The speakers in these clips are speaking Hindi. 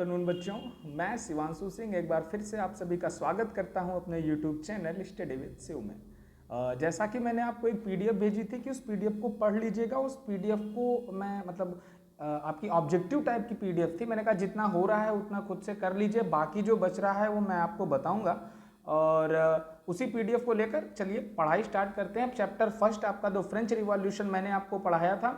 आफ्टरनून बच्चों, मैं शिवांशु सिंह एक बार फिर से आप सभी का स्वागत करता हूं अपने YouTube channel study with Shiv में। जैसा कि मैंने आपको एक पीडीएफ भेजी थी कि उस पीडीएफ को पढ़ लीजिएगा। उस पीडीएफ को मैं आपकी ऑब्जेक्टिव टाइप की पीडीएफ थी। मैंने कहा जितना हो रहा है उतना खुद से कर लीजिए, बाकी जो बच रहा है वो मैं आपको बताऊंगा। और उसी पीडीएफ को लेकर चलिए पढ़ाई स्टार्ट करते हैं। चैप्टर फर्स्ट आपका जो फ्रेंच रिवॉल्यूशन मैंने आपको पढ़ाया था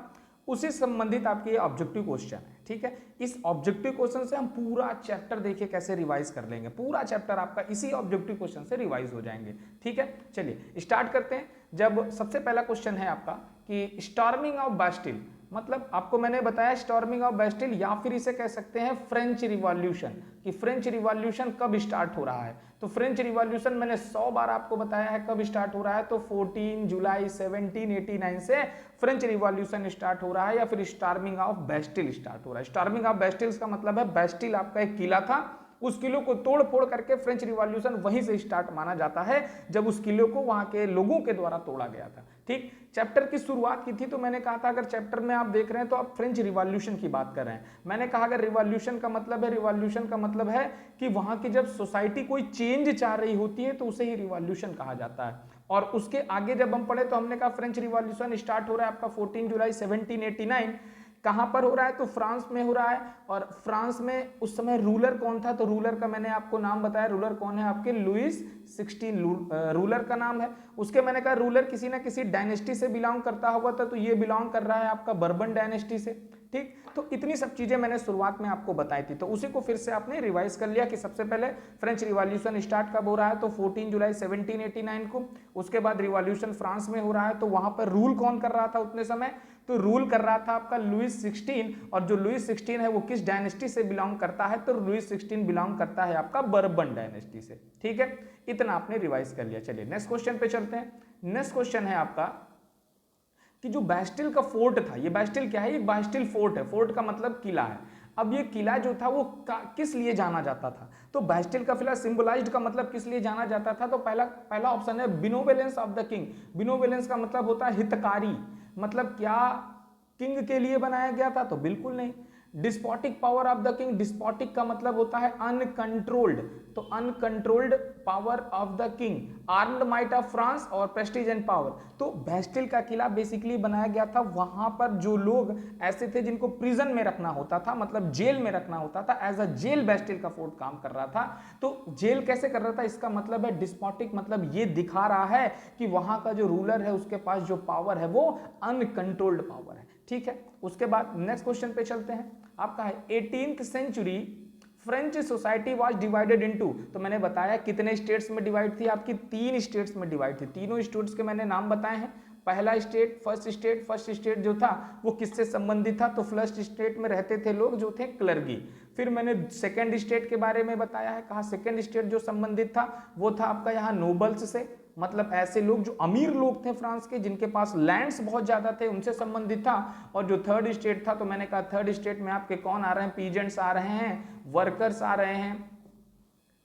उसी संबंधित आपकी ऑब्जेक्टिव क्वेश्चन है। ठीक है, इस ऑब्जेक्टिव क्वेश्चन से हम पूरा चैप्टर देखिए कैसे रिवाइज कर लेंगे। पूरा चैप्टर आपका इसी ऑब्जेक्टिव क्वेश्चन से रिवाइज हो जाएंगे। ठीक है, चलिए स्टार्ट करते हैं। जब सबसे पहला क्वेश्चन है आपका कि स्टॉर्मिंग ऑफ बास्टिल, मतलब आपको मैंने बताया स्टॉर्मिंग ऑफ बास्टिल या फिर इसे कह सकते हैं फ्रेंच रिवॉल्यूशन, कि फ्रेंच रिवॉल्यूशन कब स्टार्ट हो रहा है। तो फ्रेंच रिवॉल्यूशन मैंने 100 बार आपको बताया है कब स्टार्ट हो रहा है। तो 14 जुलाई 1789 से फ्रेंच रिवॉल्यूशन स्टार्ट हो रहा है, या फिर स्टॉर्मिंग ऑफ बास्टिल स्टार्ट हो रहा है। स्टॉर्मिंग ऑफ बास्टिल का मतलब है बास्टिल आपका एक किला था, उस किले को तोड़ फोड़ करके फ्रेंच रिवॉल्यूशन वहीं से स्टार्ट माना जाता है जब उस किले को वहां के लोगों के द्वारा तोड़ा गया था। ठीक, चैप्टर की शुरुआत की थी तो मैंने कहा था अगर चैप्टर में आप देख रहे हैं तो आप फ्रेंच रिवॉल्यूशन की बात कर रहे हैं। मैंने कहा अगर रिवॉल्यूशन का मतलब है, रिवॉल्यूशन का मतलब है कि वहां की जब सोसाइटी कोई चेंज चाह रही होती है तो उसे ही रिवॉल्यूशन कहा जाता है। और उसके आगे जब हम पढ़े तो हमने कहा फ्रेंच रिवॉल्यूशन स्टार्ट हो रहा है आपका 14 जुलाई 1789। कहां पर हो रहा है? तो फ्रांस में हो रहा है। और फ्रांस में उस समय रूलर कौन था? तो रूलर का मैंने आपको नाम बताया। रूलर कौन है? आपके लुइस 16 रूलर का नाम है। उसके मैंने कहा रूलर किसी ना किसी डायनेस्टी से बिलोंग करता होगा था, तो ये बिलोंग कर रहा है आपका बर्बन डायनेस्टी से। ठीक, तो इतनी सब चीजें मैंने शुरुआत में आपको बताई थी, तो उसी को फिर से आपने रिवाइज कर लिया कि सबसे पहले फ्रेंच रिवॉल्यूशन स्टार्ट कब हो रहा है? तो 14 जुलाई 1789 को। उसके बाद रिवॉल्यूशन फ्रांस में हो रहा है, तो वहां पर रूल कौन कर रहा था उतने समय? तो रूल कर रहा था आपका लुइस 16। और जो लुइस 16 है वो किस डायनेस्टी से बिलोंग करता है? तो लुइस 16 बिलोंग करता है आपका बर्बन डायनेस्टी से। ठीक है, इतना आपने रिवाइज कर लिया। चलिए नेक्स्ट क्वेश्चन पे चलते हैं। नेक्स्ट क्वेश्चन है आपका कि जो बास्टिल का फोर्ट था, ये बास्टिल क्या है? ये बास्टिल फोर्ट है। फोर्ट का मतलब किला है। अब ये किला जो था वो किस लिए जाना जाता था? तो बास्टिल का फिलहाल सिंबलाइज्ड का मतलब किस लिए जाना जाता था? तो पहला ऑप्शन है बिनोवेलेंस ऑफ द किंग। बिनोवेलेंस का मतलब होता है हितकारी। मतलब क्या किंग के लिए बनाया गया था? तो बिल्कुल नहीं। Despotic power of the king, despotic का मतलब होता है अनकंट्रोल्ड, तो uncontrolled power of the king, armed might of France और प्रेस्टीज एंड पावर। तो बास्टिल का किला बेसिकली बनाया गया था वहां पर जो लोग ऐसे थे जिनको प्रिजन में रखना होता था, मतलब जेल में रखना होता था। एज अ जेल बास्टिल का फोर्ट काम कर रहा था। तो जेल कैसे कर रहा था? इसका मतलब है डिस्पोटिक, मतलब ये दिखा रहा है कि वहां का जो रूलर है उसके पास जो पावर है वो अनकंट्रोल्ड पावर है। ठीक है, उसके बाद नेक्स्ट क्वेश्चन पे चलते हैं। आपका है 18th century French society was divided into. तो मैंने बताया कितने स्टेट्स में डिवाइड थी? आपकी 3 स्टेट्स में डिवाइड थी। तीनों स्टेट्स के मैंने नाम बताए हैं। पहला स्टेट, फर्स्ट स्टेट जो था वो किससे संबंधित था? तो फर्स्ट स्टेट में रहते थे लोग जो थे क्लर्गी। फिर मैंने सेकंड स्टेट के बारे में बताया है। कहा सेकंड स्टेट जो संबंधित था वो था आपका यहाँ नोबल्स से, मतलब ऐसे लोग जो अमीर लोग थे फ्रांस के, जिनके पास लैंड्स बहुत ज्यादा थे, उनसे संबंधित था। और जो थर्ड स्टेट था तो मैंने कहा थर्ड स्टेट में आपके कौन आ रहे हैं? पीजेंट्स आ रहे हैं, वर्कर्स आ रहे हैं,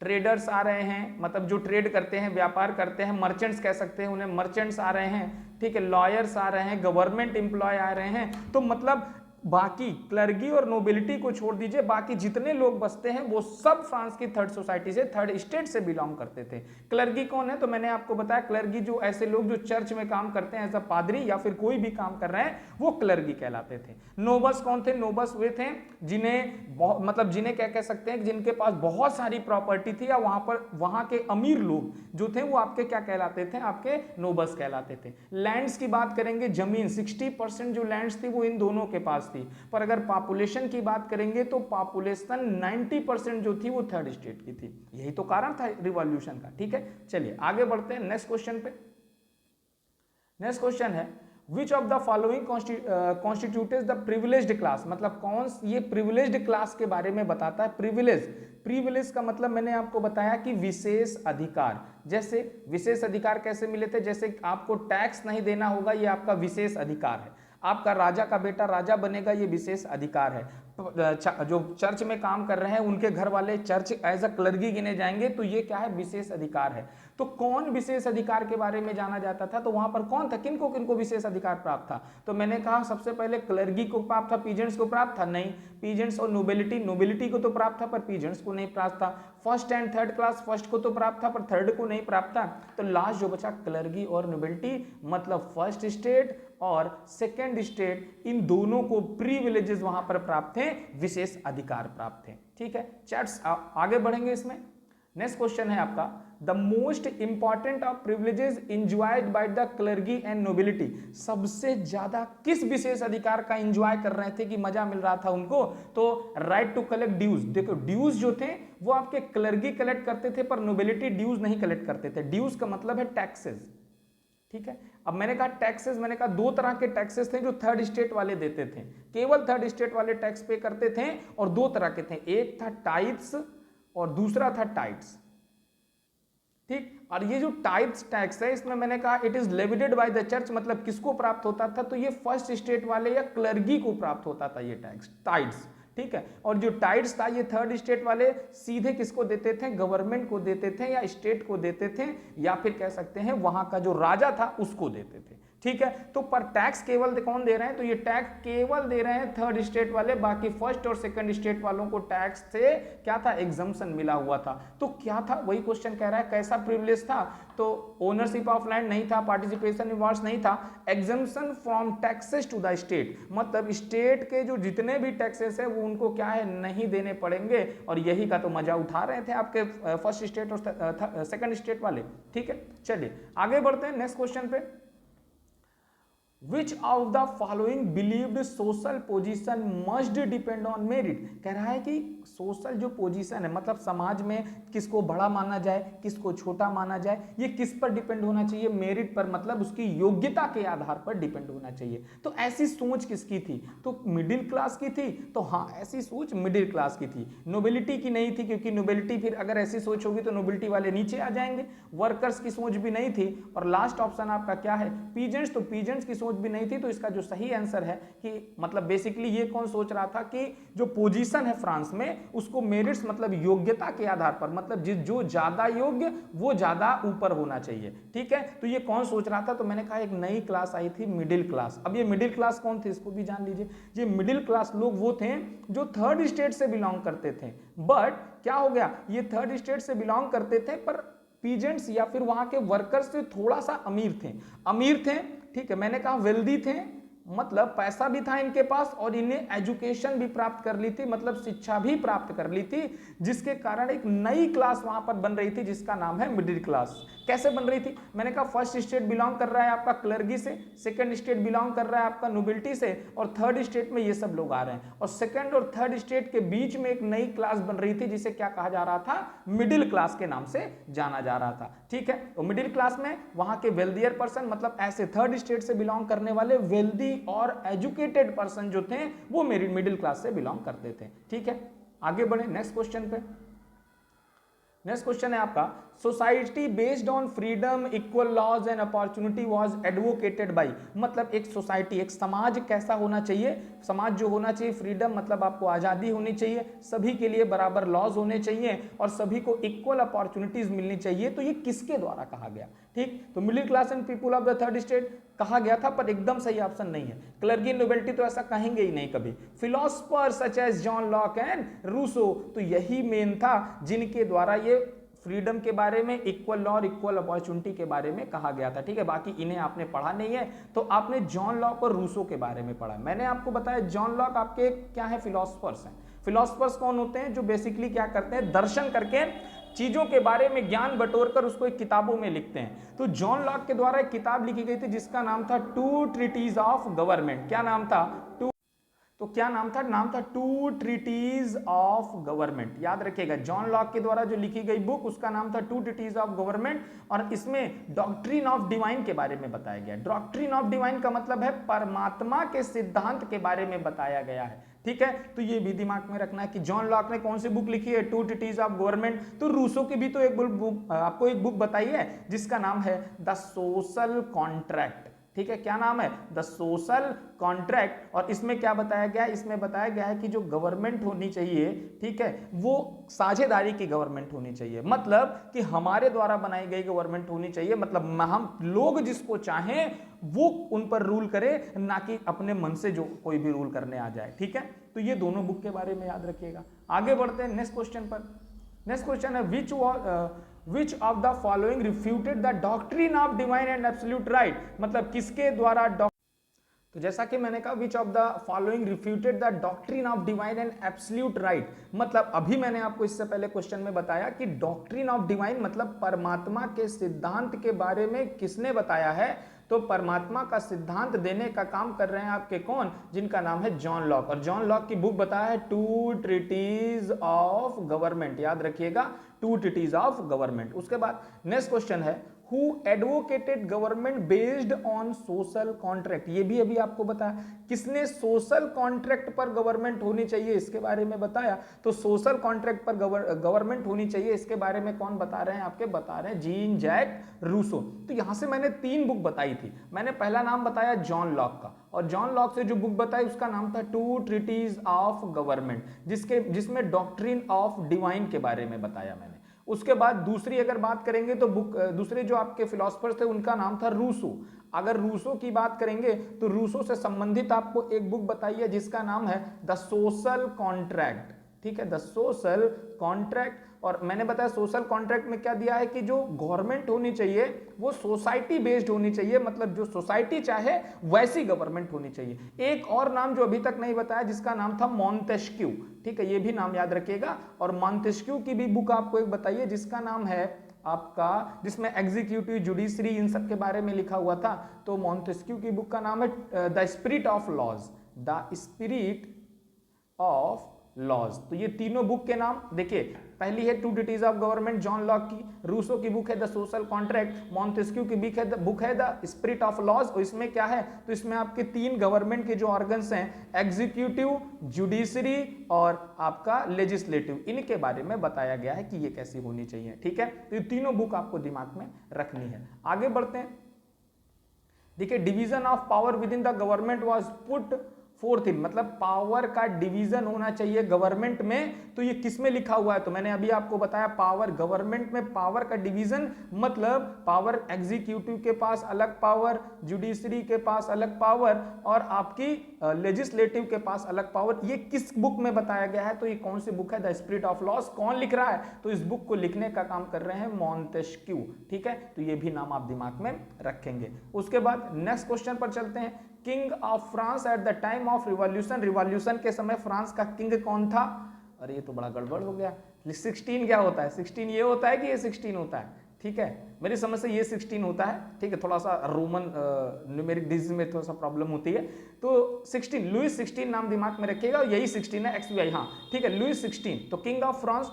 ट्रेडर्स आ रहे हैं, मतलब जो ट्रेड करते हैं, व्यापार करते हैं, मर्चेंट्स कह सकते हैं उन्हें, मर्चेंट्स आ रहे हैं। ठीक है, लॉयर्स आ रहे हैं, गवर्नमेंट एम्प्लॉय आ रहे हैं। तो मतलब बाकी क्लर्गी और नोबिलिटी को छोड़ दीजिए, बाकी जितने लोग बसते हैं वो सब फ्रांस की थर्ड सोसाइटी से, थर्ड स्टेट से बिलोंग करते थे। क्लर्गी कौन है? तो मैंने आपको बताया क्लर्गी जो ऐसे लोग जो चर्च में काम करते हैं एज अ पादरी या फिर कोई भी काम कर रहे हैं वो क्लर्गी कहलाते थे। नोबल्स कौन थे? नोबल्स वे थे जिन्हें मतलब जिन्हें क्या कह सकते हैं, जिनके पास बहुत सारी प्रॉपर्टी थी, या वहां के अमीर लोग जो थे वो आपके क्या कहलाते थे? आपके नोबल्स कहलाते थे। लैंड्स की बात करेंगे, जमीन 60% जो लैंड्स थी वो इन दोनों के पास थी। पर अगर पॉपुलेशन की बात करेंगे तो पॉपुलेशन 90% जो थी वो थर्ड स्टेट की थी। यही तो कारण था रिवॉल्यूशन का। ठीक है, चलिए आगे बढ़ते हैं नेक्स्ट क्वेश्चन पे। नेक्स्ट क्वेश्चन है which of the following constitutes the privileged class, मतलब कौन ये प्रिविलेज्ड क्लास के बारे में बताता है? प्रिविलेज का मतलब मैंने आपको बताया कि विशेष अधिकार। जैसे विशेष अधिकार कैसे मिले थे? जैसे आपको टैक्स नहीं देना होगा, ये आपका विशेष अधिकार है। आपका राजा का बेटा राजा बनेगा, ये विशेष अधिकार है। जो चर्च में काम कर रहे हैं उनके घर वाले चर्च एज अ क्लर्गी गिने जाएंगे, तो ये क्या है, विशेष अधिकार है। तो कौन विशेष अधिकार के बारे में जाना जाता था, तो वहां पर कौन था, किनको किनको विशेष अधिकार प्राप्त था, तो मैंने कहा सबसे पहले क्लर्गी को प्राप्त था, पीजेंट्स को प्राप्त था नहीं, पीजेंट्स और नोबिलिटी को तो प्राप्त था पर पीजेंट्स को नहीं प्राप्त था। First and third class, first को तो प्राप्त था पर थर्ड को नहीं प्राप्त था। तो लास्ट जो बचा क्लर्गी और नोबिलिटी, मतलब फर्स्ट स्टेट और सेकेंड स्टेट, इन दोनों को प्रिविलेजेस वहां पर प्राप्त थे, विशेष अधिकार प्राप्त थे। ठीक है, चैट्स आगे बढ़ेंगे इसमें। नेक्स्ट क्वेश्चन है आपका, the most important of privileges enjoyed by the clergy and nobility. सबसे ज्यादा किस विशेष अधिकार का इंजॉय कर रहे थे कि मजा मिल रहा था उनको, तो राइट टू कलेक्ट ड्यूज। देखो ड्यूज जो थे वो आपके क्लर्गी कलेक्ट करते थे पर नोबिलिटी ड्यूज नहीं कलेक्ट करते थे। ड्यूज का मतलब है टैक्सेस। ठीक है, अब मैंने कहा टैक्सेस, मैंने कहा दो तरह के टैक्सेस थे जो थर्ड स्टेट वाले देते थे, केवल थर्ड स्टेट वाले टैक्स पे करते थे, और दो तरह के थे, एक था टाइप्स और दूसरा था टाइट्स। ठीक, और ये जो टाइप्स टैक्स है इसमें मैंने कहा it is levied by the church, मतलब किसको प्राप्त होता था, तो ये फर्स्ट स्टेट वाले या क्लर्गी को प्राप्त होता था ये टैक्स, टाइट्स। ठीक है, और जो टाइट्स था ये थर्ड स्टेट वाले सीधे किसको देते थे, गवर्नमेंट को देते थे या स्टेट को देते थे, या फिर कह सकते हैं वहां का जो राजा था उसको देते थे। ठीक है, तो पर टैक्स केवल कौन दे रहे हैं, तो ये टैक्स केवल दे रहे हैं थर्ड स्टेट वाले, बाकी फर्स्ट और सेकंड स्टेट वालों को टैक्स से क्या था, एग्जम्पशन मिला हुआ था। तो क्या था, वही क्वेश्चन कह रहा है कैसा प्रिविलेज था, तो ओनरशिप ऑफ लैंड नहीं था, पार्टिसिपेशन इन वार्स नहीं था, exemption from taxes to the state, मतलब स्टेट के जो जितने भी टैक्सेस है वो उनको क्या है, नहीं देने पड़ेंगे, और यही का तो मजा उठा रहे थे आपके फर्स्ट स्टेट और सेकंड स्टेट वाले। ठीक है, चलिए आगे बढ़ते हैं नेक्स्ट क्वेश्चन पे। Which of the following believed social position must depend on merit? कह रहा है कि सोशल जो पोजीशन है, मतलब समाज में किसको बड़ा माना जाए किसको छोटा माना जाए, ये किस पर डिपेंड होना चाहिए, मेरिट पर, मतलब उसकी योग्यता के आधार पर डिपेंड होना चाहिए। तो ऐसी सोच किसकी थी, तो मिडिल क्लास की थी, तो हाँ ऐसी सोच मिडिल क्लास की थी, नोबिलिटी की नहीं थी, क्योंकि नोबिलिटी फिर अगर ऐसी सोच होगी तो नोबिलिटी वाले नीचे आ जाएंगे, वर्कर्स की सोच भी नहीं थी, और लास्ट ऑप्शन आपका क्या है, पीजेंट्स, तो पीजेंट्स की सोच भी नहीं थी। तो इसका जो सही आंसर है कि मतलब बेसिकली ये कौन सोच रहा था कि जो पोजीशन है फ्रांस में उसको मेरिट्स मतलब योग्यता के आधार पर, मतलब जो ज्यादा योग्य वो ज्यादा ऊपर होना चाहिए। ठीक है, तो ये कौन सोच रहा था, तो मैंने कहा एक नई क्लास आई थी मिडिल क्लास। अब ये मिडिल क्लास कौन थे इसको भी जान लीजिए। ये मिडिल क्लास लोग वो थे जो थर्ड स्टेट से बिलोंग करते थे, बट क्या हो गया, ये थर्ड स्टेट से बिलोंग करते थे पर पीजेंट्स या फिर वहां के वर्कर्स से थोड़ा सा अमीर थे। ठीक है, मैंने कहा वेल्दी थे, मतलब पैसा भी था इनके पास और इन्हें एजुकेशन भी प्राप्त कर ली थी, मतलब शिक्षा भी प्राप्त कर ली थी, जिसके कारण एक नई क्लास वहां पर बन रही थी जिसका नाम है मिडिल क्लास। कैसे बन रही थी, मैंने कहा फर्स्ट स्टेट बिलोंग कर रहा है आपका क्लर्गी से, सेकंड स्टेट बिलोंग कर रहा है आपका नोबिलिटी से, और थर्ड स्टेट में ये सब लोग आ रहे हैं, और सेकंड और थर्ड स्टेट के बीच में एक नई क्लास बन रही थी जिसे क्या कहा जा रहा था, मिडिल क्लास के नाम से जाना जा रहा था। ठीक है, तो मिडिल क्लास में वहां के वेल्दियर पर्सन, मतलब ऐसे थर्ड स्टेट से बिलोंग करने वाले वेल्दी और एजुकेटेड पर्सन जो थे वो मिडिल क्लास से बिलोंग करते थे। ठीक है, आगे बढ़े नेक्स्ट क्वेश्चन पे। नेक्स्ट क्वेश्चन है आपका, society based on freedom equal laws and opportunity was advocated by, मतलब एक सोसाइटी, एक समाज कैसा होना चाहिए, समाज जो होना चाहिए फ्रीडम मतलब आपको आज़ादी होनी चाहिए, सभी के लिए बराबर लॉज होने चाहिए और सभी को इक्वल अपॉर्चुनिटीज मिलनी चाहिए, तो ये किसके द्वारा कहा गया। ठीक, तो middle class and people of the third state कहा गया था, पर एकदम सही ऑप्शन नहीं है, क्लर्गी नोबेलिटी तो ऐसा कहेंगे ही नहीं कभी। Philosopher such as John Locke and Rousseau, तो यही मेन था जिनके द्वारा ये फ्रीडम के बारे में, इक्वल लॉ और इक्वल अपॉर्चुनिटी के बारे में कहा गया था। ठीक है, बाकी इन्हें आपने पढ़ा नहीं है, तो आपने जॉन लॉक और रूसो के बारे में पढ़ा। मैंने आपको बताया जॉन लॉक आपके क्या है, फिलोसफर्स हैं। फिलोसफर्स कौन होते हैं, जो बेसिकली क्या करते हैं, दर्शन करके चीजों के बारे में ज्ञान बटोर कर उसको एक किताबों में लिखते हैं। तो जॉन लॉक के द्वारा एक किताब लिखी गई थी जिसका नाम था टू ट्रीटीज ऑफ गवर्नमेंट। क्या नाम था, तो क्या नाम था टू ट्रीटीज ऑफ गवर्नमेंट। याद रखिएगा, जॉन लॉक के द्वारा जो लिखी गई बुक उसका नाम था टू ट्रीटीज ऑफ गवर्नमेंट, और इसमें डॉक्ट्रिन ऑफ डिवाइन के बारे में बताया गया। डॉक्ट्रिन ऑफ डिवाइन का मतलब है परमात्मा के सिद्धांत के बारे में बताया गया है। ठीक है, तो ये भी दिमाग में रखना है कि जॉन लॉक ने कौन सी बुक लिखी है, टू ट्रीटीज ऑफ गवर्नमेंट। तो रूसो की भी तो एक बुक आपको एक बुक बताई है जिसका नाम है द सोशल कॉन्ट्रैक्ट। ठीक है, क्या नाम है, द सोशल कॉन्ट्रैक्ट। और इसमें क्या बताया गया है, इसमें बताया गया है कि जो गवर्नमेंट होनी चाहिए, ठीक है, वो साझेदारी की गवर्नमेंट होनी चाहिए, मतलब कि हमारे द्वारा बनाई गई गवर्नमेंट होनी चाहिए, मतलब हम लोग जिसको चाहें वो उन पर रूल करे, ना कि अपने मन से जो कोई भी रूल करने आ जाए। ठीक है, तो ये दोनों बुक के बारे में याद रखिएगा। आगे बढ़ते हैं नेक्स्ट क्वेश्चन पर। नेक्स्ट क्वेश्चन है which of the following refuted the doctrine of divine and absolute right, मतलब किसके द्वारा तो जैसा कि मैंने कहा विच of the following refuted the doctrine of divine and absolute right, मतलब अभी मैंने आपको इससे पहले क्वेश्चन में बताया कि डॉक्ट्रिन ऑफ डिवाइन मतलब परमात्मा के सिद्धांत के बारे में किसने बताया है, तो परमात्मा का सिद्धांत देने का काम कर रहे हैं आपके कौन, जिनका नाम है जॉन लॉक। और जॉन लॉक की बुक बताया है टू ट्रीटीज ऑफ गवर्नमेंट, याद रखिएगा, टू ट्रीटीज ऑफ गवर्नमेंट। उसके बाद नेक्स्ट क्वेश्चन है who advocated government based on social contract, ये भी अभी आपको बताया किसने सोशल कॉन्ट्रैक्ट पर गवर्नमेंट होनी चाहिए इसके बारे में बताया। तो सोशल कॉन्ट्रैक्ट पर गवर्नमेंट होनी चाहिए इसके बारे में कौन बता रहे हैं, आपके बता रहे हैं जीन जैक रूसो। तो यहां से मैंने 3 बुक बताई थी, मैंने पहला नाम बताया जॉन लॉक का, और जॉन लॉक से जो बुक बताई उसका नाम था टू ट्रीटीज ऑफ गवर्नमेंट, जिसमें डॉक्ट्रिन ऑफ डिवाइन के बारे में बताया मैंने। उसके बाद दूसरी अगर बात करेंगे तो बुक दूसरे जो आपके फिलोसफर्स थे उनका नाम था रूसो। अगर रूसो की बात करेंगे तो रूसो से संबंधित आपको एक बुक बताइए जिसका नाम है द सोशल कॉन्ट्रैक्ट, ठीक है, द सोशल कॉन्ट्रैक्ट। और मैंने बताया सोशल कॉन्ट्रैक्ट में क्या दिया है कि जो गवर्नमेंट होनी चाहिए वो सोसाइटी बेस्ड होनी चाहिए, मतलब जो सोसाइटी चाहे वैसी गवर्नमेंट होनी चाहिए। एक और नाम जो अभी तक नहीं बताया जिसका नाम था मॉन्टेस्क्यू, ठीक है, ये भी नाम याद रखिएगा। और मॉन्टेस्क्यू की भी बुक आपको एक बताइए जिसका नाम है आपका, जिसमें एग्जीक्यूटिव जुडिशरी इन सब के बारे में लिखा हुआ था। तो मॉन्टेस्क्यू की बुक का नाम है the spirit of laws, the spirit of laws. तो ये तीनों बुक के नाम देखिए, पहली है two treatises of government John Locke की, रूसो की बुक है द सोशल कॉन्ट्रैक्ट, मॉन्टेस्क्यू की बुक है द स्पिरिट ऑफ लॉज। और इसमें क्या है, तो इसमें आपके 3 गवर्नमेंट के जो ऑर्गन्स हैं, एग्जीक्यूटिव, जुडिशरी और आपका लेजिस्लेटिव, इनके बारे में बताया गया है कि ये कैसी होनी चाहिए। ठीक है, तो ये तीनों बुक आपको दिमाग में रखनी है। आगे बढ़ते हैं, देखिए division of power within the government was put forth in, मतलब पावर का डिवीजन होना चाहिए गवर्नमेंट में। तो ये किस में लिखा हुआ है, तो मैंने अभी आपको बताया पावर, गवर्नमेंट में पावर का डिवीजन मतलब पावर एग्जीक्यूटिव के पास अलग पावर, जुडिशरी के पास अलग पावर और आपकी लेजिस्लेटिव के पास अलग पावर। ये किस बुक में बताया गया है, तो ये कौन सी बुक है, द स्पिरिट ऑफ लॉज। कौन लिख रहा है, तो इस बुक को लिखने का काम कर रहे हैं मॉन्टेस्क्यू। ठीक है, तो ये भी नाम आप दिमाग में रखेंगे। उसके बाद नेक्स्ट क्वेश्चन पर चलते हैं, king of France at the time of revolution, revolution के समय फ्रांस का किंग कौन था। अरे ये तो बड़ा गड़बड़ हो गया, 16 क्या होता है, 16 ये होता है कि ये 16 होता है, ठीक है, मेरी समझ से ये 16 होता है, ठीक है, थोड़ा सा रोमन न्यूमेरिक डिजीज में थोड़ा सा प्रॉब्लम होती है। तो 16, लुइस 16 नाम दिमाग में रखिएगा, यही 16 है, XY, हाँ ठीक है, लुइस 16। तो किंग ऑफ फ्रांस,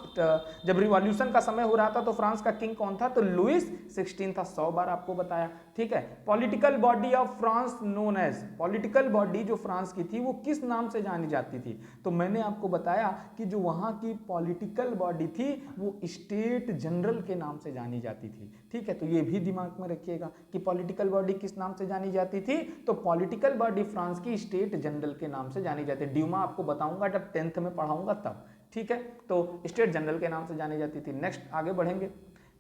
जब रिवॉल्यूशन का समय हो रहा था तो फ्रांस का किंग कौन था, तो लुइस 16 था, 100 बार आपको बताया। ठीक है, political body of France known as, political body जो फ्रांस की थी वो किस नाम से जानी जाती थी, तो मैंने आपको बताया कि जो वहां की पॉलिटिकल बॉडी थी वो स्टेट जनरल के नाम से जानी जाती थी। ठीक है, तो ये भी दिमाग में रखिएगा कि पॉलिटिकल बॉडी किस नाम से जानी जाती थी, तो पॉलिटिकल बॉडी फ्रांस की स्टेट जनरल के नाम से जानी जाती है। ड्यूमा आपको बताऊंगा जब 10th में पढ़ाऊंगा तब। ठीक है, तो स्टेट जनरल के नाम से जानी जाती थी। नेक्स्ट आगे बढ़ेंगे,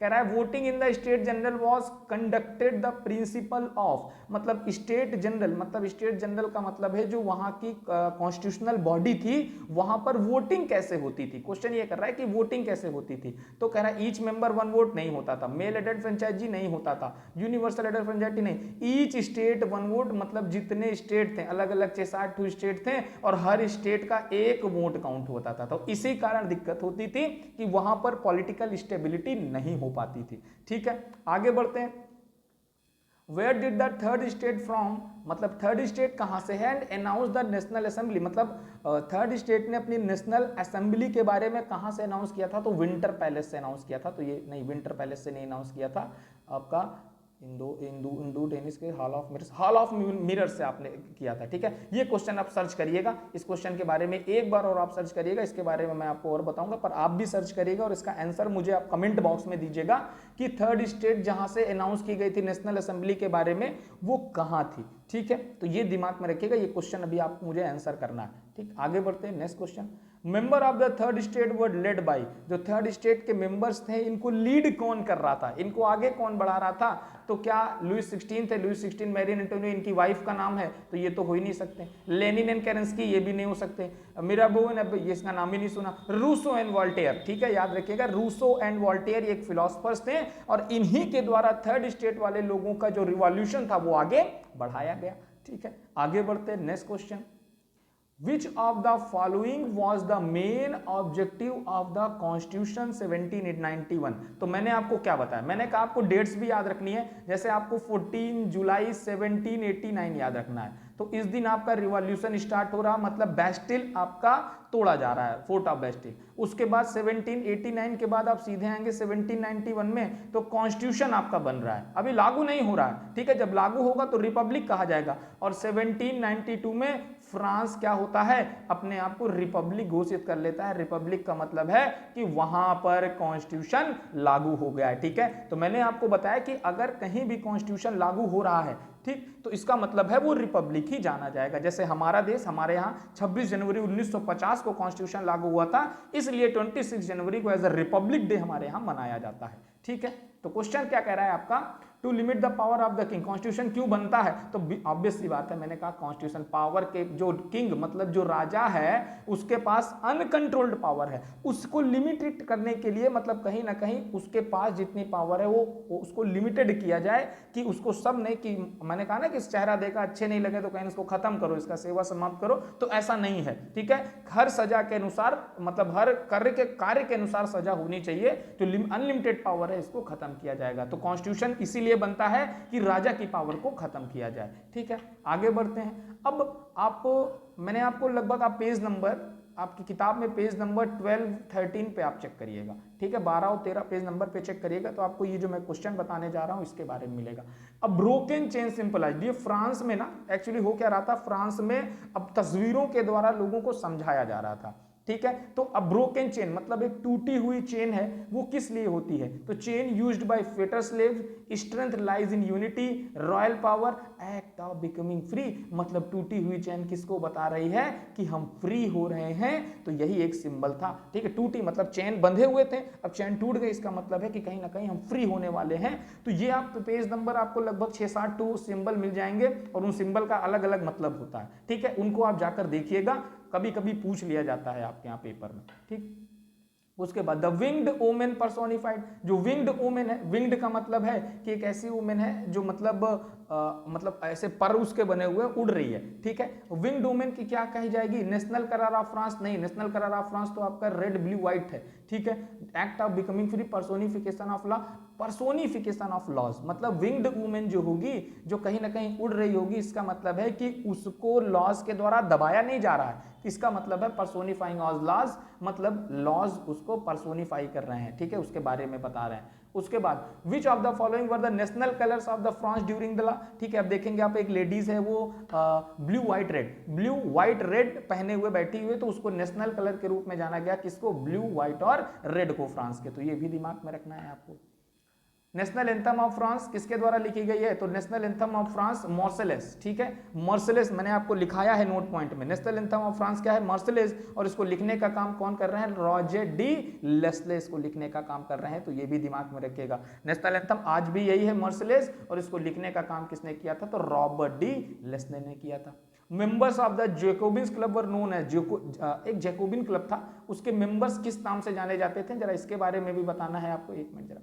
कह रहा है voting in the state general was conducted the principle of, मतलब स्टेट जनरल, मतलब स्टेट जनरल का मतलब है जो वहां की कॉन्स्टिट्यूशनल बॉडी थी वहां पर वोटिंग कैसे होती थी। क्वेश्चन ये कर रहा है कि वोटिंग कैसे होती थी, तो कह रहा है ईच मेंबर 1 वोट नहीं होता था, मेल एडेड फ्रेंचाइजी नहीं होता था, यूनिवर्सल एडेड फ्रेंचाइजी नहीं, ईच स्टेट 1 वोट, मतलब जितने स्टेट थे अलग अलग 6-7 स्टेट थे और हर स्टेट का 1 वोट काउंट होता था। तो इसी कारण दिक्कत होती थी कि वहां पर पॉलिटिकल स्टेबिलिटी नहीं हो पाती थी। ठीक है, आगे बढ़ते हैं, where did the third state from, मतलब थर्ड स्टेट कहां से है, and announce the national assembly, मतलब थर्ड स्टेट ने अपनी नेशनल असेंबली के बारे में कहां से अनाउंस किया था, तो विंटर पैलेस से अनाउंस किया था। तो ये नहीं, विंटर पैलेस से नहीं अनाउंस किया था, आपका इंडो टेनिस के हॉल ऑफ मिरर से आपने किया था, ठीक है। ये क्वेश्चन आप सर्च करिएगा, इस क्वेश्चन के बारे में एक बार और आप सर्च करिएगा, इसके बारे में मैं आपको और बताऊंगा, पर आप भी सर्च करिएगा और इसका आंसर मुझे आप कमेंट बॉक्स में दीजिएगा कि थर्ड स्टेट जहां से अनाउंस की गई थी नेशनल असेंबली के बारे में वो कहां थी, ठीक है। तो ये दिमाग में रखिएगा, ये क्वेश्चन अभी आपको मुझे आंसर करना है, ठीक। आगे बढ़ते हैं, next question. Member of the third state were led by, जो थर्ड स्टेट के मेंबर्स थे इनको लीड कौन कर रहा था, इनको आगे कौन बढ़ा रहा था, तो क्या लुईस 16 थे, लुईस 16 मैरिन एंटोनियो इनकी वाइफ का नाम है, तो ये तो हो ही नहीं सकते। लेनिन एंड केरेंस्की ये भी नहीं हो सकते। मिराबो ये इसका नाम ही नहीं सुना। रूसो एंड वॉल्टेयर, ठीक है, याद रखिएगा, रूसो एंड वॉल्टेयर एक फिलोसफर्स थे और इन्हीं के द्वारा थर्ड स्टेट वाले लोगों का जो रिवॉल्यूशन था वो आगे बढ़ाया गया, ठीक है। आगे बढ़ते हैं, next question. Which of the following was the main objective of the Constitution 1791? तो मैंने आपको क्या बताया, मैंने कहा आपको डेट्स भी याद रखनी है, जैसे आपको 14 जुलाई 1789 याद रखना है। तो इस दिन आपका रिवॉल्यूशन स्टार्ट हो रहा, मतलब बेस्टिल आपका तोड़ा जा रहा है, फोर्ट ऑफ बेस्टिल। उसके बाद 1789 के बाद आप सीधे आएंगे 1791 में, तो कॉन्स्टिट्यूशन आपका बन रहा है, अभी लागू नहीं हो रहा है, ठीक है। जब लागू होगा तो रिपब्लिक कहा जाएगा। और 1792 में फ्रांस क्या होता है, अपने आप को रिपब्लिक घोषित कर लेता है। रिपब्लिक का मतलब है कि वहां पर कॉन्स्टिट्यूशन लागू हो गया है, ठीक है। तो मैंने आपको बताया कि अगर कहीं भी कॉन्स्टिट्यूशन लागू हो रहा है, ठीक, तो इसका मतलब है वो रिपब्लिक ही जाना जाएगा। जैसे हमारा देश, हमारे यहाँ 26 जनवरी 1950 को कॉन्स्टिट्यूशन लागू हुआ था, इसलिए 26 जनवरी को एज अ रिपब्लिक डे हमारे यहाँ मनाया जाता है, ठीक है। तो क्वेश्चन क्या कह रहा है आपका, to limit the power of the king, constitution क्यों बनता है, तो ऑब्वियस सी बात है, मैंने कहा कॉन्स्टिट्यूशन पावर के जो किंग मतलब जो राजा है उसके पास अनकंट्रोल्ड पावर है, उसको लिमिटेड करने के लिए, मतलब कहीं ना कहीं उसके पास जितनी पावर है वो उसको लिमिटेड किया जाए कि उसको सब नहीं, कि मैंने कहा ना कि चेहरा देखा अच्छे नहीं लगे तो कहीं इसको खत्म करो, इसका सेवा समाप्त करो, तो ऐसा नहीं है, ठीक है। हर सजा के अनुसार, मतलब हर कार्य के अनुसार सजा होनी चाहिए, जो अनलिमिटेड पावर है इसको खत्म किया जाएगा। तो कॉन्स्टिट्यूशन इसीलिए बनता है कि राजा की पावर को खत्म किया जाए, ठीक है। आगे बढ़ते हैं। अब मैंने आपको लगभग, आप पेज नंबर, आपकी किताब में पेज नंबर 12-13 पे आप चेक करिएगा, ठीक है, 12 और 13 पेज नंबर पे चेक करिएगा, तो आपको ये जो मैं क्वेश्चन बताने जा रहा हूं इसके बारे में मिलेगा। अब ब्रोकन चेन सिंपलाइज्ड, ये फ्रांस में ना एक्चुअली हो क्या रहा था, फ्रांस में अब तस्वीरों के द्वारा लोगों को समझाया जा रहा था, ठीक है। तो अब ब्रोकन चेन मतलब एक टूटी हुई चेन है, वो किस लिए होती है, तो chain used by Fetter slaves, strength lies in unity, royal power, act of becoming free, मतलब टूटी हुई चेन किसको बता रही है कि हम फ्री हो रहे हैं, तो यही एक सिंबल था, ठीक है। टूटी मतलब चेन बंधे हुए थे, अब चेन टूट गई, इसका मतलब है कि कहीं ना कहीं हम फ्री होने वाले हैं। तो ये आप पेज नंबर आपको लगभग 6-7 सिंबल मिल जाएंगे और उन सिंबल का अलग अलग मतलब होता है, ठीक है, उनको आप जाकर देखिएगा, कभी कभी पूछ लिया जाता है आपके यहाँ पेपर में, ठीक। उसके बाद द विंग्ड ओमेन पर्सोनिफाइड, जो विंग्ड ओमेन है, विंग्ड का मतलब है कि एक ऐसी ओमेन है जो मतलब ऐसे पर उसके बने हुए उड़ रही है, ठीक है। विंग्ड ओमेन की क्या कही जाएगी, नेशनल कलर ऑफ फ्रांस नहीं, नेशनल कलर ऑफ फ्रांस तो आपका रेड ब्लू व्हाइट है, ठीक है। Act of becoming free, personification of law, personification of laws, मतलब विंग्ड वुमेन जो होगी, जो कहीं ना कहीं उड़ रही होगी, इसका मतलब है कि उसको लॉज के द्वारा दबाया नहीं जा रहा है, इसका मतलब है पर्सोनिफाइंग ऑफ लॉज, मतलब लॉज उसको पर्सोनिफाई कर रहे हैं, ठीक है, उसके बारे में बता रहे हैं। उसके बाद विच of the following were the national colours of the France during the law, ठीक है। अब देखेंगे आप, एक लेडीज है वो ब्लू व्हाइट रेड पहने हुए बैठी हुई, तो उसको नेशनल कलर के रूप में जाना गया, किसको, ब्लू व्हाइट और रेड को, फ्रांस के। तो ये भी दिमाग में रखना है आपको। नेशनल एंथम ऑफ फ्रांस किसके द्वारा लिखी गई है, तो नेशनल एंथम ऑफ फ्रांस मार्सेलेस, ठीक है, मार्सेलेस मैंने आपको लिखाया है नोट पॉइंट में। नेशनल एंथम ऑफ फ्रांस क्या है, मार्सेलेस, और इसको लिखने का काम कौन कर रहे हैं, रॉजर डी लेस्ले इसको लिखने का काम कर रहे हैं, तो ये भी दिमाग में रखिएगा। नेशनल एंथम आज भी यही है, मार्सेलेस, और इसको लिखने का काम किसने किया था, तो रॉबर्ट डी लेस्ले ने किया था। Members of the Jacobins club were known as, एक जैकोबिन क्लब था, उसके मेंबर्स किस नाम से जाने जाते थे, जरा इसके बारे में भी बताना है आपको, एक मिनट जरा,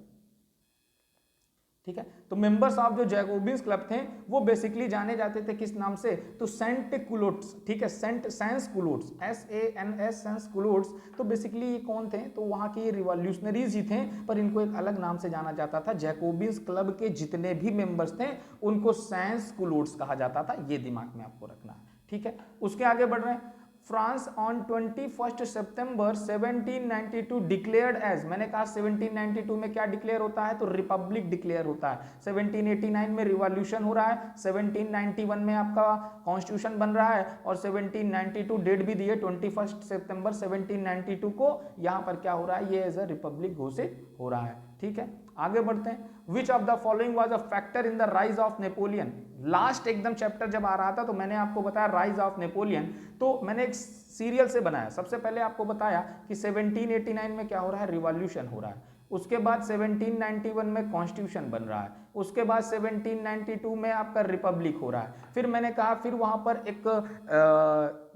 ठीक है। तो मेंबर्स ऑफ जो जैकोबिन्स क्लब थे वो बेसिकली जाने जाते थे किस नाम से, तो सेंट कुलोट्स, ठीक है, सेंस कुलोट्स, SANS, सेंस कुलोट्स। तो बेसिकली ये कौन थे, तो वहां के रिवॉल्यूशनरीज ही थे, पर इनको एक अलग नाम से जाना जाता था। जैकोबिन्स क्लब के जितने भी मेंबर्स थे उनको सेंस कुलोट्स कहा जाता था, ये दिमाग में आपको रखना है, ठीक है। उसके आगे बढ़ रहे हैं। फ्रांस ऑन 21 सितंबर 1792 डिक्लेयर्ड एज, मैंने कहा 1792 में क्या डिक्लेयर होता है, तो रिपब्लिक डिक्लेयर होता है। 1789 में रिवॉल्यूशन हो रहा है, 1791 में आपका कॉन्स्टिट्यूशन बन रहा है, और 1792 डेट भी दी है 21 सितंबर 1792 को, यहां पर क्या हो रहा है, ये एज अ रिपब्लिक घोषित हो रहा है। ठीक है, आगे बढ़ते हैं। विच of the following was a factor in the rise of Napoleon. Last एकदम चैप्टर जब आ रहा था तो मैंने आपको बताया राइज ऑफ नेपोलियन, तो मैंने एक सीरियल से बनाया। सबसे पहले आपको बताया कि 1789 में क्या हो रहा है, रिवॉल्यूशन हो रहा है, उसके बाद 1791 में कॉन्स्टिट्यूशन बन रहा है, उसके बाद 1792 में आपका रिपब्लिक हो रहा है, फिर मैंने कहा फिर वहां पर एक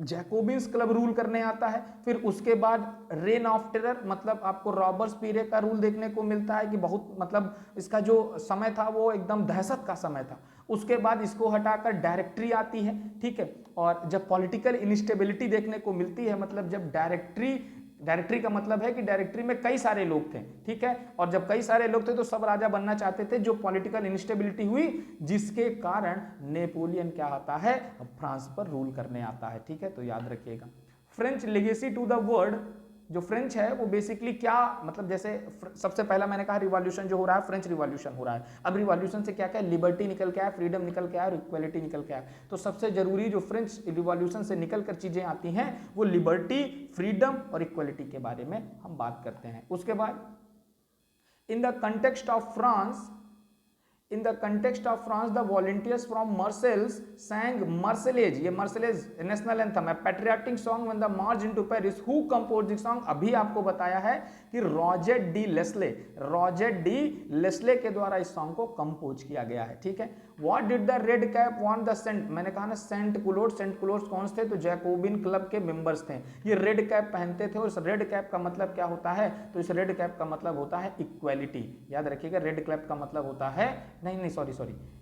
जैकोबिन्स क्लब रूल करने आता है, फिर उसके बाद रेन ऑफ टेरर, मतलब आपको रॉबर्सपियरे का रूल देखने को मिलता है कि बहुत मतलब इसका जो समय था वो एकदम दहशत का समय था। उसके बाद इसको हटाकर डायरेक्टरी आती है, ठीक है, और जब पॉलिटिकल इनस्टेबिलिटी देखने को मिलती है, मतलब जब डायरेक्टरी का मतलब है कि डायरेक्टरी में कई सारे लोग थे, ठीक है, और जब कई सारे लोग थे तो सब राजा बनना चाहते थे, जो पॉलिटिकल इनस्टेबिलिटी हुई जिसके कारण नेपोलियन क्या आता है, फ्रांस पर रूल करने आता है। ठीक है, तो याद रखिएगा। French legacy to the world, जो फ्रेंच है वो बेसिकली क्या मतलब, जैसे सबसे पहला मैंने कहा रिवॉल्यूशन जो हो रहा है, फ्रेंच रिवॉल्यूशन हो रहा है। अब रिवॉल्यूशन से क्या क्या, लिबर्टी निकल के आया, फ्रीडम निकल के आया और इक्वलिटी निकल के आया। तो सबसे जरूरी जो फ्रेंच रिवॉल्यूशन से निकल कर चीजें आती हैं वो लिबर्टी, फ्रीडम और इक्वलिटी के बारे में हम बात करते हैं। उसके बाद in the context of France, In the context of France, the volunteers from Marseille sang Marseillaise, ये Marseillaise नेशनल एंथम है, patriotic song when the March into Paris. Who composed this song, अभी आपको बताया है कि रॉजर डी लेस्ले के द्वारा इस सॉन्ग को कंपोज किया गया है। ठीक है, what did the red cap want the saint, मैंने कहा ना सेंट क्लोड कौन थे, तो जैकोबिन क्लब के मेंबर्स थे, ये रेड कैप पहनते थे। और इस रेड कैप का मतलब क्या होता है, तो इस रेड कैप का मतलब होता है इक्वलिटी। याद रखिएगा, रेड कैप का मतलब होता है नहीं सॉरी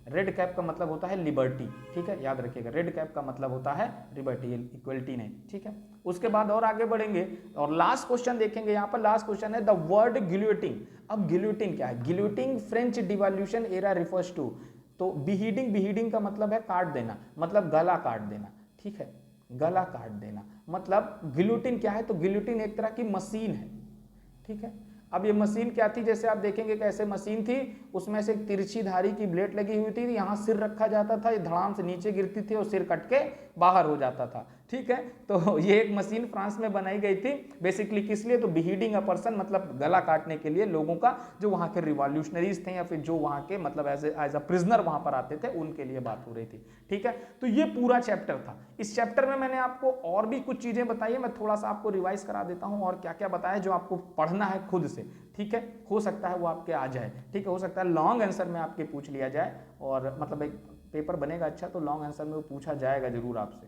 रेड कैप का मतलब होता है लिबर्टी। ठीक है, याद रखिएगा, रेड कैप का मतलब होता है लिबर्टी, इक्वलिटी नहीं। ठीक है, उसके बाद और आगे बढ़ेंगे और लास्ट क्वेश्चन देखेंगे। यहाँ पर लास्ट क्वेश्चन है द वर्ड गिलोटिन। अब गिलोटिन क्या है, guillotine French revolution era refers to, तो बिहीडिंग का मतलब है काट देना, मतलब गला काट देना। ठीक है, गला काट देना मतलब गिलोटिन क्या है, तो गिलोटिन एक तरह की मशीन है। ठीक है, अब ये मशीन क्या थी, जैसे आप देखेंगे कैसे मशीन थी, उसमें से एक तिरछी धारी की ब्लेड लगी हुई थी, यहाँ सिर रखा जाता था, ये धड़ाम से नीचे गिरती थी और सिर कट के बाहर हो जाता था। ठीक है, तो ये एक मशीन फ्रांस में बनाई गई थी बेसिकली किस लिए, तो बिहीडिंग अ पर्सन, मतलब गला काटने के लिए लोगों का, जो वहां के रिवॉल्यूशनरीज थे या फिर जो वहां के मतलब एज अ प्रिजनर वहां पर आते थे, उनके लिए बात हो रही थी। ठीक है, तो ये पूरा चैप्टर था। इस चैप्टर में मैंने आपको और भी कुछ चीजें बताई है, मैं थोड़ा सा आपको रिवाइज करा देता हूं और क्या क्या बताया जो आपको पढ़ना है खुद से। ठीक है, हो सकता है वो आपके आ जाए। ठीक है, हो सकता है लॉन्ग आंसर में आपके पूछ लिया जाए, और मतलब एक पेपर बनेगा अच्छा तो लॉन्ग आंसर में वो पूछा जाएगा जरूर आपसे।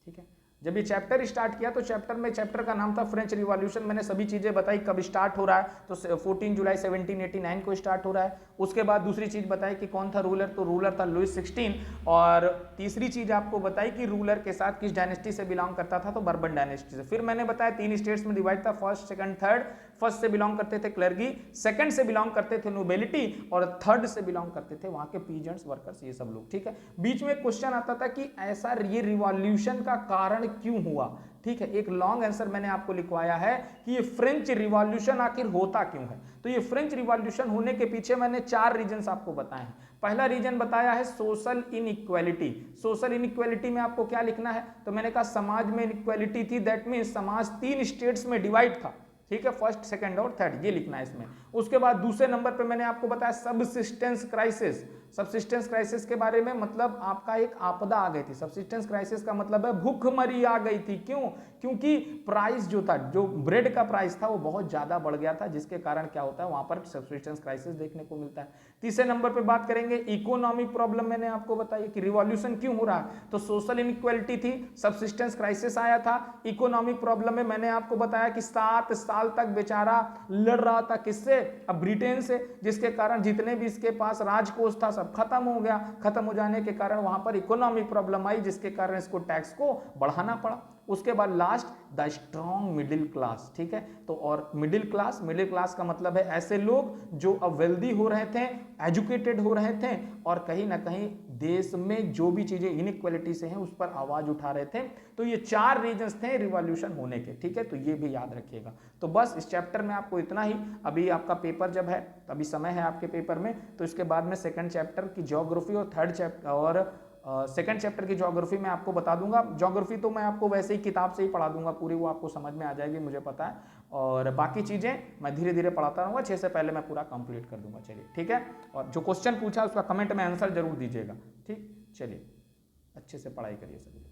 ठीक है, जब ये चैप्टर स्टार्ट किया तो चैप्टर का नाम था फ्रेंच रिवॉल्यूशन। मैंने सभी चीजें बताई, कब स्टार्ट हो रहा है, तो 14 जुलाई 1789 को स्टार्ट हो रहा है। उसके बाद दूसरी चीज बताई कि कौन था रूलर, तो रूलर था लुइस 16। और तीसरी चीज आपको बताई कि रूलर के साथ किस डायनेस्टी से बिलोंग करता था, तो बर्बन डायनेस्टी से। फिर मैंने बताया 3 स्टेट्स में डिवाइड था, फर्स्ट, सेकंड, थर्ड। फर्स्ट से बिलोंग करते थे क्लर्गी, सेकंड से बिलोंग करते थे नोबेलिटी, और थर्ड से बिलोंग करते थे वहां के पीजेंट्स, वर्कर्स, ये सब लोग। ठीक है, बीच में क्वेश्चन आता था कि ऐसा ये रिवॉल्यूशन का कारण क्यों हुआ। ठीक है, एक लॉन्ग आंसर मैंने आपको लिखवाया है कि ये फ्रेंच रिवॉल्यूशन आखिर होता क्यों है। तो ये फ्रेंच रिवॉल्यूशन होने के पीछे मैंने 4 रीजंस आपको बताए हैं। पहला रीजन बताया है सोशल इनइक्वालिटी। सोशल इनइक्वालिटी में आपको क्या लिखना है, तो मैंने कहा समाज में इनइक्वालिटी थी, दैट मीन्स समाज 3 स्टेट्स में डिवाइड था। ठीक है, फर्स्ट, सेकंड और थर्ड, ये लिखना है इसमें। उसके बाद दूसरे नंबर पे मैंने आपको बताया सबसिस्टेंस क्राइसिस। सबसिस्टेंस क्राइसिस के बारे में मतलब आपका एक आपदा आ गई थी। सबसिस्टेंस क्राइसिस का मतलब है भूखमरी आ गई थी। क्यों, क्योंकि प्राइस जो था, जो ब्रेड का प्राइस था वो बहुत ज्यादा बढ़ गया था, जिसके कारण क्या होता है वहां पर सबसिस्टेंस क्राइसिस देखने को मिलता है। तीसरे नंबर पे बात करेंगे इकोनॉमिक प्रॉब्लम। मैंने आपको बताया कि रिवॉल्यूशन क्यों हो रहा है, तो सोशल इनइक्वालिटी थी, सबसिस्टेंस क्राइसिस आया था। इकोनॉमिक प्रॉब्लम में मैंने आपको बताया कि 7 साल तक बेचारा लड़ रहा था किससे, अब ब्रिटेन से, जिसके कारण जितने भी इसके पास राजकोष था सब खत्म हो गया। खत्म हो जाने के कारण वहां पर इकोनॉमिक प्रॉब्लम आई, जिसके कारण इसको टैक्स को बढ़ाना पड़ा। उसके बाद last the strong middle class, ठीक है। तो और मिडिल क्लास का मतलब है ऐसे लोग जो अब वेल्दी हो रहे थे, एजुकेटेड हो रहे थे और कहीं ना कहीं देश में जो भी चीजें इनइक्वालिटी से हैं उस पर आवाज उठा रहे थे। तो ये 4 रीजंस थे रिवॉल्यूशन होने के, ठीक है। तो ये भी याद रखिएगा। तो बस इस चैप्टर में आपको इतना ही। अभी आपका पेपर जब है, अभी समय है आपके पेपर में, तो इसके बाद में सेकंड चैप्टर की ज्योग्राफी और थर्ड चैप्टर और सेकंड चैप्टर की ज्योग्राफी मैं आपको बता दूंगा। ज्योग्राफी तो मैं आपको वैसे ही किताब से ही पढ़ा दूंगा पूरी, वो आपको समझ में आ जाएगी मुझे पता है। और बाकी चीजें मैं धीरे धीरे पढ़ाता रहूंगा, 6 से पहले मैं पूरा कंप्लीट कर दूंगा। चलिए ठीक है। और जो क्वेश्चन पूछा उसका कमेंट में आंसर जरूर दीजिएगा, ठीक। चलिए अच्छे से पढ़ाई करिए सभी।